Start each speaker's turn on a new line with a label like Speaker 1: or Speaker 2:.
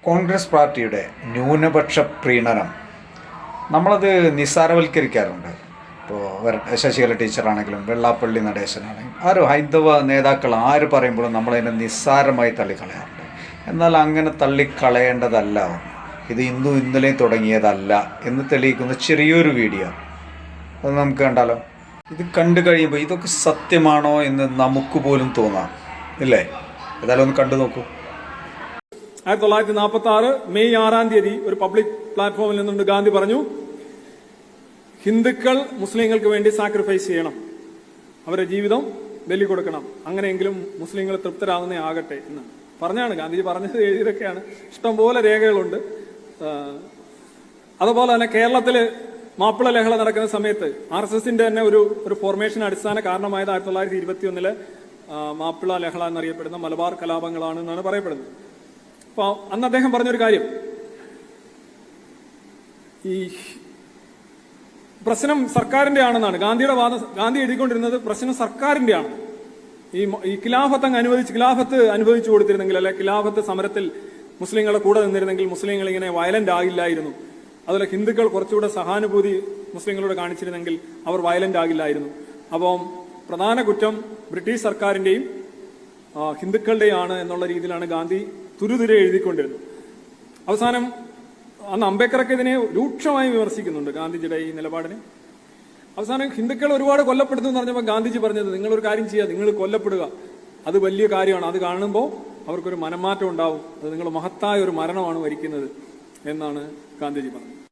Speaker 1: കോൺഗ്രസ് പാർട്ടിയുടെ ന്യൂനപക്ഷ പ്രീണനം നമ്മളത് നിസ്സാരവൽക്കരിക്കാറുണ്ട്. ഇപ്പോൾ ശശികല ടീച്ചറാണെങ്കിലും വെള്ളാപ്പള്ളി നടേശനാണെങ്കിലും ആരും ഹൈന്ദവ നേതാക്കൾ ആര് പറയുമ്പോഴും നമ്മളതിനെ നിസ്സാരമായി തള്ളിക്കളയാറുണ്ട്. എന്നാൽ അങ്ങനെ തള്ളിക്കളയേണ്ടതല്ല. ഇത് ഇന്നും ഇന്നലെയും തുടങ്ങിയതല്ല എന്ന് തെളിയിക്കുന്ന ചെറിയൊരു വീഡിയോ അത് നമുക്ക് കണ്ടാലോ. ഇത് കണ്ടു കഴിയുമ്പോൾ ഇതൊക്കെ സത്യമാണോ എന്ന് നമുക്ക് പോലും തോന്നാം, ഇല്ലേ? ഏതായാലും ഒന്ന് കണ്ടു നോക്കൂ.
Speaker 2: 1946 മെയ് 6 ഒരു പബ്ലിക് പ്ലാറ്റ്ഫോമിൽ നിന്നുകൊണ്ട് ഗാന്ധി പറഞ്ഞു, ഹിന്ദുക്കൾ മുസ്ലിങ്ങൾക്ക് വേണ്ടി സാക്രിഫൈസ് ചെയ്യണം, അവരുടെ ജീവിതം ബലി കൊടുക്കണം, അങ്ങനെയെങ്കിലും മുസ്ലിങ്ങൾ തൃപ്തരാകുന്നേ ആകട്ടെ എന്ന് പറഞ്ഞാണ് ഗാന്ധിജി പറഞ്ഞത്. എഴുതിയതൊക്കെയാണ്, ഇഷ്ടംപോലെ രേഖകളുണ്ട്. അതുപോലെ തന്നെ കേരളത്തില് മാപ്പിള ലഹള നടക്കുന്ന സമയത്ത് RSSന്റെ തന്നെ ഒരു ഫോർമേഷൻ അടിസ്ഥാന കാരണമായത് 1921 മാപ്പിള ലഹള എന്നറിയപ്പെടുന്ന മലബാർ കലാപങ്ങളാണ് എന്നാണ് പറയപ്പെടുന്നത്. അപ്പൊ അന്ന് അദ്ദേഹം പറഞ്ഞൊരു കാര്യം, ഈ പ്രശ്നം സർക്കാരിന്റെ ആണെന്നാണ് ഗാന്ധിയുടെ വാദം. ഗാന്ധി എഴുതിക്കൊണ്ടിരുന്നത് പ്രശ്നം സർക്കാരിന്റെ ആണ്. ഈ ഖിലാഫത്ത് അനുഭവിച്ചു കൊടുത്തിരുന്നെങ്കിൽ, അല്ലെ ഖിലാഫത്ത് സമരത്തിൽ മുസ്ലിങ്ങളെ കൂടെ നിന്നിരുന്നെങ്കിൽ മുസ്ലിങ്ങൾ ഇങ്ങനെ വയലന്റ് ആകില്ലായിരുന്നു. അതുപോലെ ഹിന്ദുക്കൾ കുറച്ചുകൂടെ സഹാനുഭൂതി മുസ്ലിങ്ങളോട് കാണിച്ചിരുന്നെങ്കിൽ അവർ വയലന്റ് ആകില്ലായിരുന്നു. അപ്പം പ്രധാന കുറ്റം ബ്രിട്ടീഷ് സർക്കാരിന്റെയും ഹിന്ദുക്കളുടെയും ആണ് എന്നുള്ള രീതിയിലാണ് ഗാന്ധി തുരുതുരെ എഴുതിക്കൊണ്ടിരുന്നത്. അവസാനം അന്ന് അംബേദ്കറൊക്കെ ഇതിനെ രൂക്ഷമായി വിമർശിക്കുന്നുണ്ട്, ഗാന്ധിജിയുടെ ഈ നിലപാടിനെ. അവസാനം ഹിന്ദുക്കൾ ഒരുപാട് കൊല്ലപ്പെടുന്നു എന്ന് പറഞ്ഞപ്പോൾ ഗാന്ധിജി പറഞ്ഞത്, നിങ്ങളൊരു കാര്യം ചെയ്യുക, നിങ്ങൾ കൊല്ലപ്പെടുക, അത് വലിയ കാര്യമാണ്, അത് കാണുമ്പോൾ അവർക്കൊരു മനംമാറ്റം ഉണ്ടാവും, അത് നിങ്ങൾ മഹത്തായ ഒരു മരണമാണ് വരിക്കുന്നത് എന്നാണ് ഗാന്ധിജി പറഞ്ഞത്.